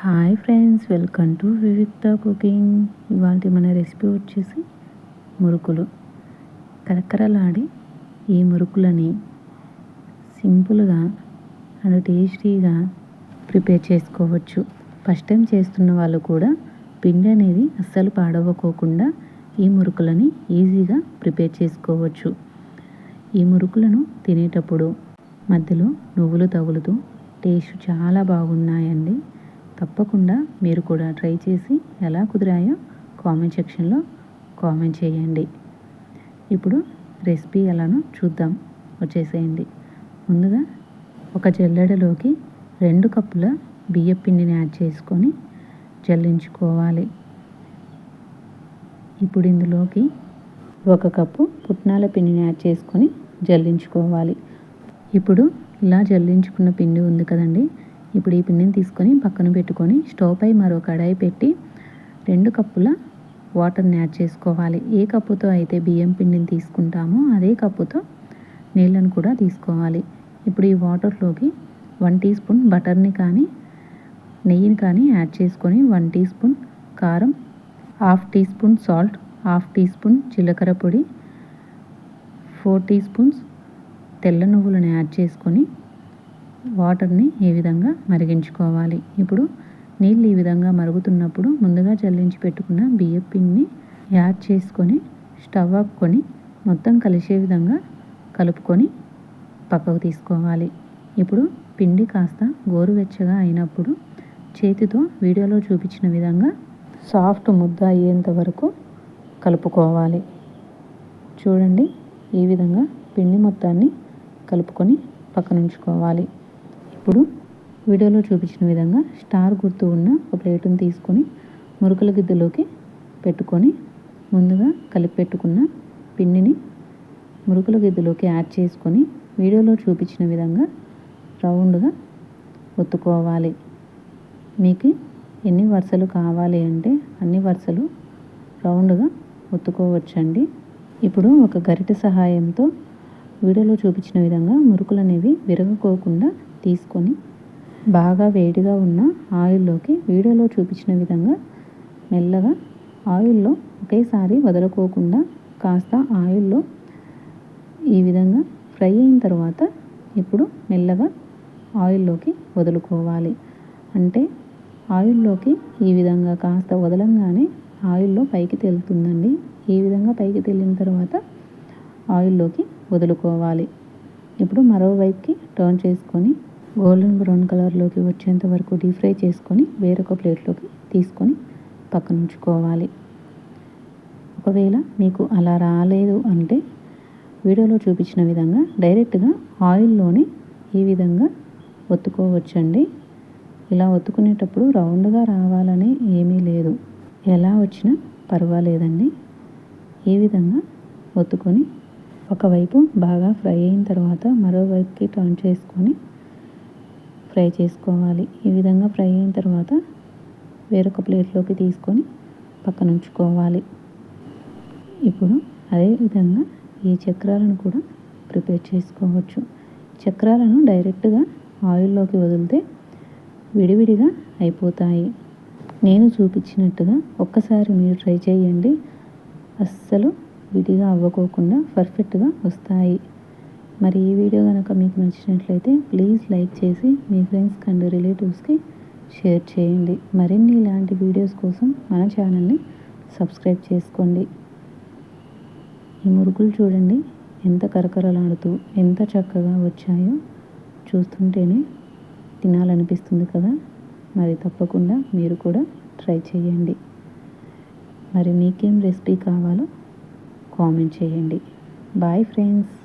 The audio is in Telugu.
హాయ్ ఫ్రెండ్స్, వెల్కమ్ టు వివిక్త కుకింగ్. ఇవాళ మన రెసిపీ వచ్చేసి మురుకులు. కరకరలాడి ఈ మురుకులని సింపుల్గా అండ్ టేస్టీగా ప్రిపేర్ చేసుకోవచ్చు. ఫస్ట్ టైం చేస్తున్న వాళ్ళు కూడా పిండి అనేది అస్సలు పాడవకోకుండా ఈ మురుకులని ఈజీగా ప్రిపేర్ చేసుకోవచ్చు. ఈ మురుకులను తినేటప్పుడు మధ్యలో నువ్వులు తగులుతూ టేస్ట్ చాలా బాగున్నాయండి. తప్పకుండా మీరు కూడా ట్రై చేసి ఎలా కుదిరాయో కామెంట్ సెక్షన్లో కామెంట్ చేయండి. ఇప్పుడు రెసిపీ ఎలానో చూద్దాం, వచ్చేసేయండి. ముందుగా ఒక జల్లెడలోకి 2 కప్పుల బియ్యం పిండిని యాడ్ చేసుకొని జల్లించుకోవాలి. ఇప్పుడు ఇందులోకి 1 కప్పు పుట్నాల పిండిని యాడ్ చేసుకొని జల్లించుకోవాలి. ఇప్పుడు ఇలా జల్లించుకున్న పిండి ఉంది కదండి, ఇప్పుడు ఈ పిండిని తీసుకొని పక్కన పెట్టుకొని స్టవ్ పై మరో కడాయి పెట్టి 2 కప్పుల వాటర్ని యాడ్ చేసుకోవాలి. ఏ కప్పుతో అయితే బియ్యం పిండిని తీసుకుంటామో అదే కప్పుతో నీళ్ళను కూడా తీసుకోవాలి. ఇప్పుడు ఈ వాటర్లోకి 1 టీ స్పూన్ బటర్ని కానీ నెయ్యిని కానీ యాడ్ చేసుకొని 1 టీ స్పూన్ కారం, 1/2 teaspoon salt, 1/2 teaspoon జీలకర్ర పొడి, 4 టీ స్పూన్స్ తెల్ల నువ్వులను యాడ్ చేసుకొని వాటర్ని ఈ విధంగా మరిగించుకోవాలి. ఇప్పుడు నీళ్ళు ఈ విధంగా మరుగుతున్నప్పుడు ముందుగా జల్లించి పెట్టుకున్న బియ్యం పిండిని యాడ్ చేసుకొని స్టవ్ ఆపుకొని మొత్తం కలిసే విధంగా కలుపుకొని పక్కకు తీసుకోవాలి. ఇప్పుడు పిండి కాస్త గోరువెచ్చగా అయినప్పుడు చేతితో వీడియోలో చూపించిన విధంగా సాఫ్ట్ ముద్ద అయ్యేంత వరకు కలుపుకోవాలి. చూడండి, ఈ విధంగా పిండి మొత్తాన్ని కలుపుకొని పక్కన ఉంచుకోవాలి. ఇప్పుడు వీడియోలో చూపించిన విధంగా స్టార్ గుర్తు ఉన్న ఒక ప్లేటును తీసుకొని మురుకుల గిద్దలోకి పెట్టుకొని ముందుగా కలిపి పెట్టుకున్న పిండిని మురుకుల గిద్దలోకి యాడ్ చేసుకొని వీడియోలో చూపించిన విధంగా రౌండ్గా ఒత్తుకోవాలి. మీకు ఎన్ని వరుసలు కావాలి అంటే అన్ని వరుసలు రౌండ్గా ఒత్తుకోవచ్చండి. ఇప్పుడు ఒక గరిటె సహాయంతో వీడియోలో చూపించిన విధంగా మురుకులు అనేవి విరగకోకుండా తీసుకొని బాగా వేడిగా ఉన్న ఆయిల్లోకి వీడియోలో చూపించిన విధంగా మెల్లగా ఆయిల్లో ఒకేసారి వదలకోకుండా కాస్త ఆయిల్లో ఈ విధంగా ఫ్రై అయిన తర్వాత ఇప్పుడు మెల్లగా ఆయిల్లోకి వదులుకోవాలి. అంటే ఆయిల్లోకి ఈ విధంగా కాస్త వదలంగానే ఆయిల్లో పైకి తేలుతుందండి. ఈ విధంగా పైకి తేలిన తర్వాత ఆయిల్లోకి వదులుకోవాలి. ఇప్పుడు మరోవైపుకి టర్న్ చేసుకొని గోల్డెన్ బ్రౌన్ కలర్లోకి వచ్చేంత వరకు డీప్ ఫ్రై చేసుకొని వేరొక ప్లేట్లోకి తీసుకొని పక్కన ఉంచుకోవాలి. ఒకవేళ మీకు అలా రాలేదు అంటే వీడియోలో చూపించిన విధంగా డైరెక్ట్గా ఆయిల్లోనే ఈ విధంగా ఒత్తుకోవచ్చండి. ఇలా ఒత్తుకునేటప్పుడు రౌండ్గా రావాలని ఏమీ లేదు, ఎలా వచ్చినా పర్వాలేదండి. ఈ విధంగా ఒత్తుకొని ఒకవైపు బాగా ఫ్రై అయిన తర్వాత మరోవైపుకి టర్న్ చేసుకొని ఫ్రై చేసుకోవాలి. ఈ విధంగా ఫ్రై అయిన తర్వాత వేరొక ప్లేట్లోకి తీసుకొని పక్కన ఉంచుకోవాలి. ఇప్పుడు అదే విధంగా ఈ చక్రాలను కూడా ప్రిపేర్ చేసుకోవచ్చు. చక్రాలను డైరెక్ట్గా ఆయిల్లోకి వదిలితే విడివిడిగా అయిపోతాయి. నేను చూపించినట్టుగా ఒక్కసారి మీరు ట్రై చేయండి, అస్సలు విడిగా అవ్వకోకుండా పర్ఫెక్ట్గా వస్తాయి. మరి ఈ వీడియో కనుక మీకు నచ్చినట్లయితే ప్లీజ్ లైక్ చేసి మీ ఫ్రెండ్స్కి అండ్ రిలేటివ్స్కి షేర్ చేయండి. మరిన్ని ఇలాంటి వీడియోస్ కోసం మన ఛానల్ని సబ్స్క్రైబ్ చేసుకోండి. ఈ మురుకులు చూడండి ఎంత కరకరలాడుతూ ఎంత చక్కగా వచ్చాయో, చూస్తుంటేనే తినాలనిపిస్తుంది కదా. మరి తప్పకుండా మీరు కూడా ట్రై చేయండి. మరి మీకేం రెసిపీ కావాలో కామెంట్ చేయండి. Bye friends.